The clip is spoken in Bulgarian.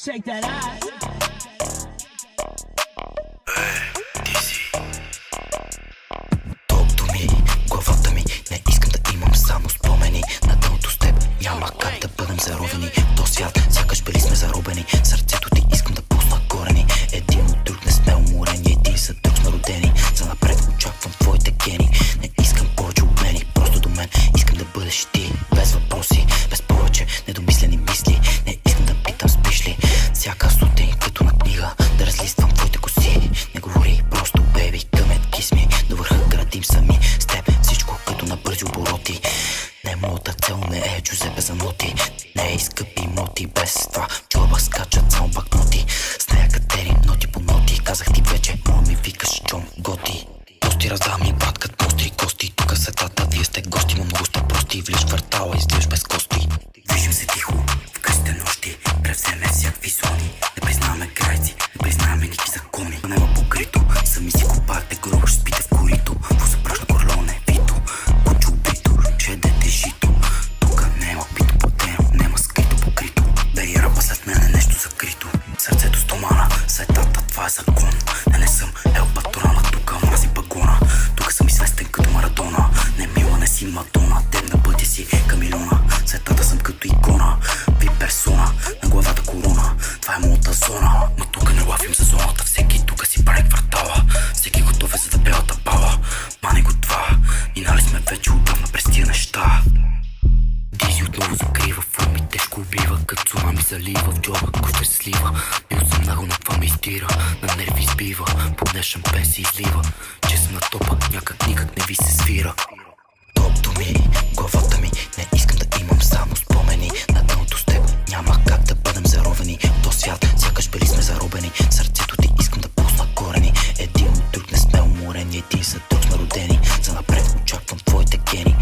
Shake that ass. Ти си Толкова ми, главата ми. Не искам да имам само спомени. На дъното с теб няма как да бъдем заровени. То свят, сякаш били сме заробени. Сърцето ти искам да пусна корени. Един от друг не сме уморени. Един за друг сме родени. За напред очаквам твоите гени. Не искам повече обмени, просто до мен искам да бъдеш ти. Без въпроси, без повече недомислени мисли. Не искам да питам спиш ли. Всяка сутрин като на книга да разлиствам твоите коси. Не говори просто беби, къмет кисми. До върха градим сами с теб, всичко като на бързи обороти. Не, моята цел не е Джузепе за ноти. Не е скъпи имоти, без това в джоба скачат само бакноти. С нея катери ноти по ноти. Казах ти вече, мой ми викаш чом готи. Прости раздам ми баткат остри кости. Тука сетата, вие сте гости, но много сте прости. Влиш в квартала, излиш без кости. Движим се тихо в късите нощи. Превземе всякакви зони. Не признаваме граници, не признаваме никакви закони. Нема покрито, сами си копаете гроба, ще спите в корито. Во се прашна корлоне, вито, кучо убито, ще дете жито. Тука нема бито платено, нема скрито покрито. Бери ръба след мене нещо закрито. Сърцето стомана, светата, това е закон. Не съм ел патрона, тука мази пагона. Тука съм известен като Марадона. Не мила, не си Мадона, теб на пътя си камилиона. Светата съм като икона, ви персона. На главата корона, това е моята зона. Но тука не лавим за зоната, всеки тука си прави квартала. Всеки готов е за да белата бала. Мане го това, минали сме вече отдавна през тия неща. Дизи отново закрива, фуми тежко убива. Като цунами залива, в джоба куче се слива. Бил съм много, но това ме издира. На нерви избива, под шампен се излива. Че съм на топа, никак не ви се свира. Топто ми, главата ми. Не искам да имам само спомени. На дъното с теб няма как да бъдем заровени. То свят, сякаш били сме заробени. Сърцето ти искам да пусна корени. Един от друг не сме уморени. Един за друг сме родени. За напред очаквам твоите гени.